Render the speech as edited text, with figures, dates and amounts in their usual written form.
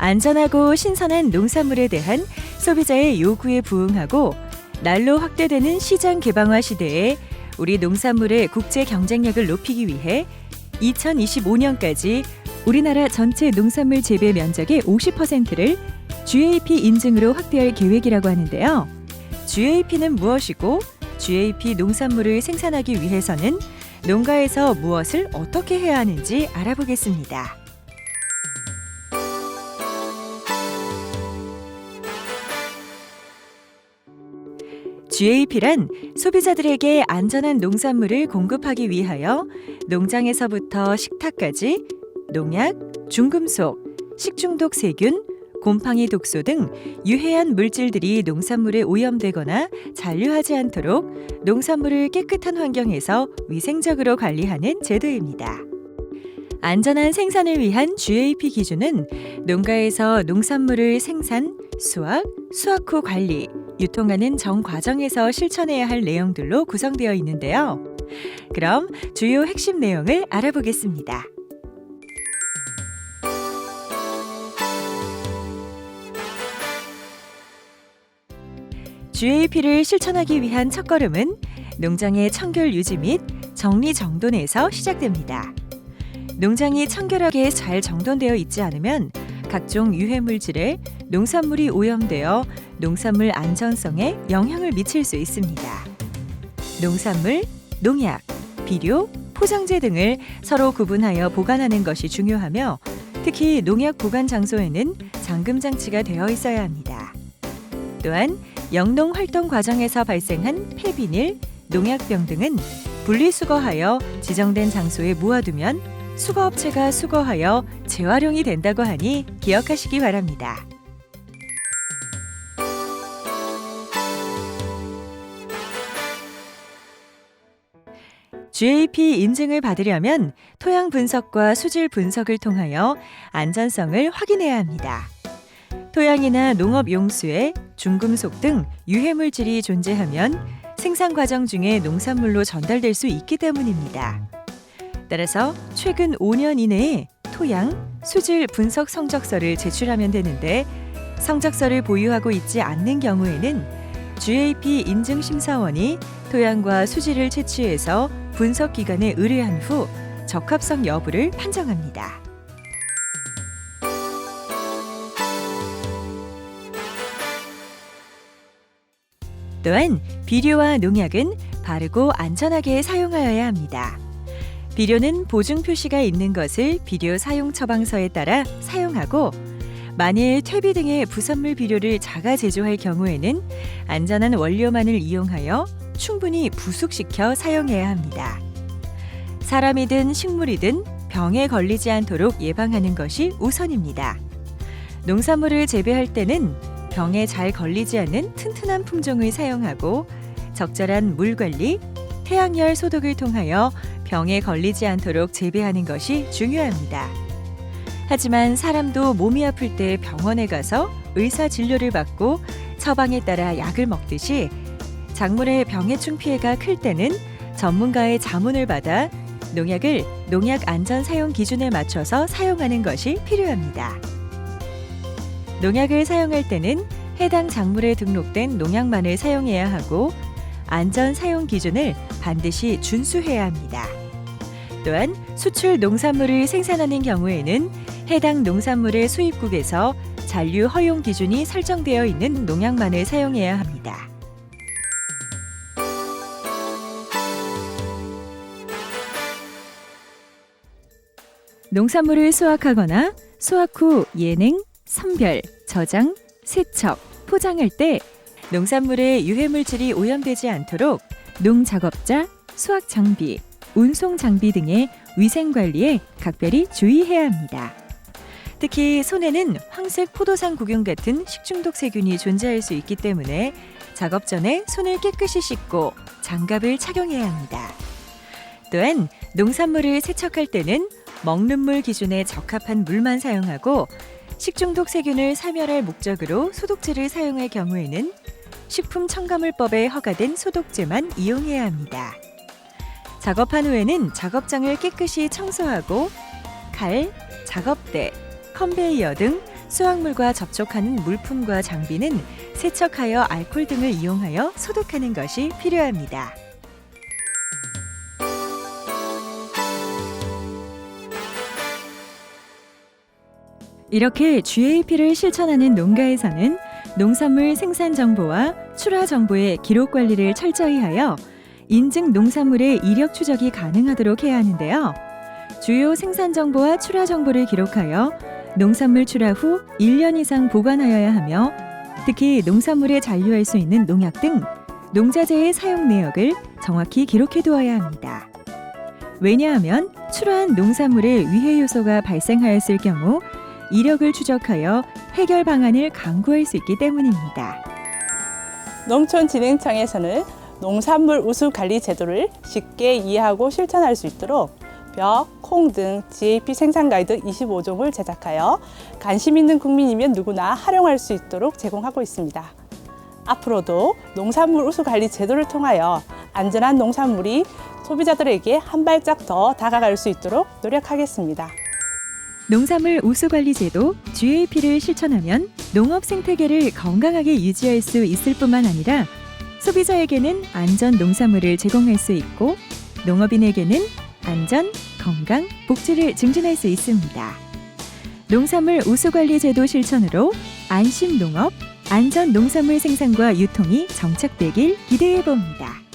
안전하고 신선한 농산물에 대한 소비자의 요구에 부응하고 날로 확대되는 시장 개방화 시대에 우리 농산물의 국제 경쟁력을 높이기 위해 2025년까지 우리나라 전체 농산물 재배 면적의 50%를 GAP 인증으로 확대할 계획이라고 하는데요. GAP는 무엇이고 GAP 농산물을 생산하기 위해서는 농가에서 무엇을 어떻게 해야 하는지 알아보겠습니다. GAP란 소비자들에게 안전한 농산물을 공급하기 위하여 농장에서부터 식탁까지 농약, 중금속, 식중독 세균, 곰팡이 독소 등 유해한 물질들이 농산물에 오염되거나 잔류하지 않도록 농산물을 깨끗한 환경에서 위생적으로 관리하는 제도입니다. 안전한 생산을 위한 GAP 기준은 농가에서 농산물을 생산, 수확, 수확 후 관리, 유통하는 전 과정에서 실천해야 할 내용들로 구성되어 있는데요. 그럼 주요 핵심 내용을 알아보겠습니다. GAP를 실천하기 위한 첫걸음은 농장의 청결 유지 및 정리 정돈에서 시작됩니다. 농장이 청결하게 잘 정돈되어 있지 않으면 각종 유해 물질에 농산물이 오염되어 농산물 안전성에 영향을 미칠 수 있습니다. 농산물, 농약, 비료, 포장재 등을 서로 구분하여 보관하는 것이 중요하며 특히 농약 보관 장소에는 잠금 장치가 되어 있어야 합니다. 또한 영농 활동 과정에서 발생한 폐비닐, 농약병 등은 분리수거하여 지정된 장소에 모아두면 수거업체가 수거하여 재활용이 된다고 하니 기억하시기 바랍니다. GAP 인증을 받으려면 토양 분석과 수질 분석을 통하여 안전성을 확인해야 합니다. 토양이나 농업 용수에 중금속 등 유해물질이 존재하면 생산 과정 중에 농산물로 전달될 수 있기 때문입니다. 따라서 최근 5년 이내에 토양, 수질 분석 성적서를 제출하면 되는데 성적서를 보유하고 있지 않는 경우에는 GAP 인증심사원이 토양과 수질을 채취해서 분석기관에 의뢰한 후 적합성 여부를 판정합니다. 또한 비료와 농약은 바르고 안전하게 사용하여야 합니다. 비료는 보증 표시가 있는 것을 비료 사용 처방서에 따라 사용하고 만일 퇴비 등의 부산물 비료를 자가 제조할 경우에는 안전한 원료만을 이용하여 충분히 부숙시켜 사용해야 합니다. 사람이든 식물이든 병에 걸리지 않도록 예방하는 것이 우선입니다. 농산물을 재배할 때는 병에 잘 걸리지 않는 튼튼한 품종을 사용하고 적절한 물 관리, 태양열 소독을 통하여 병에 걸리지 않도록 재배하는 것이 중요합니다. 하지만 사람도 몸이 아플 때 병원에 가서 의사 진료를 받고 처방에 따라 약을 먹듯이 작물의 병해충 피해가 클 때는 전문가의 자문을 받아 농약을 농약 안전 사용 기준에 맞춰서 사용하는 것이 필요합니다. 농약을 사용할 때는 해당 작물에 등록된 농약만을 사용해야 하고 안전 사용 기준을 반드시 준수해야 합니다. 또한 수출 농산물을 생산하는 경우에는 해당 농산물의 수입국에서 잔류 허용 기준이 설정되어 있는 농약만을 사용해야 합니다. 농산물을 수확하거나 수확 후 예냉, 선별, 저장, 세척, 포장할 때 농산물의 유해물질이 오염되지 않도록 농작업자, 수확 장비, 운송 장비 등의 위생 관리에 각별히 주의해야 합니다. 특히 손에는 황색 포도상 구균 같은 식중독 세균이 존재할 수 있기 때문에 작업 전에 손을 깨끗이 씻고 장갑을 착용해야 합니다. 또한 농산물을 세척할 때는 먹는 물 기준에 적합한 물만 사용하고 식중독 세균을 사멸할 목적으로 소독제를 사용할 경우에는 식품첨가물법에 허가된 소독제만 이용해야 합니다. 작업한 후에는 작업장을 깨끗이 청소하고 칼, 작업대, 컨베이어 등 수확물과 접촉하는 물품과 장비는 세척하여 알코올 등을 이용하여 소독하는 것이 필요합니다. 이렇게 GAP를 실천하는 농가에서는 농산물 생산 정보와 출하 정보의 기록 관리를 철저히 하여 인증 농산물의 이력 추적이 가능하도록 해야 하는데요. 주요 생산 정보와 출하 정보를 기록하여 농산물 출하 후 1년 이상 보관하여야 하며, 특히 농산물에 잔류할 수 있는 농약 등 농자재의 사용 내역을 정확히 기록해 두어야 합니다. 왜냐하면 출하한 농산물에 위해 요소가 발생하였을 경우 이력을 추적하여 해결 방안을 강구할 수 있기 때문입니다. 농촌진흥청에서는 농산물 우수 관리 제도를 쉽게 이해하고 실천할 수 있도록 벼, 콩 등 GAP 생산 가이드 25종을 제작하여 관심 있는 국민이면 누구나 활용할 수 있도록 제공하고 있습니다. 앞으로도 농산물 우수 관리 제도를 통하여 안전한 농산물이 소비자들에게 한 발짝 더 다가갈 수 있도록 노력하겠습니다. 농산물 우수 관리 제도 GAP를 실천하면 농업 생태계를 건강하게 유지할 수 있을 뿐만 아니라 소비자에게는 안전 농산물을 제공할 수 있고 농업인에게는 안전, 건강, 복지를 증진할 수 있습니다. 농산물 우수 관리 제도 실천으로 안심 농업, 안전 농산물 생산과 유통이 정착되길 기대해 봅니다.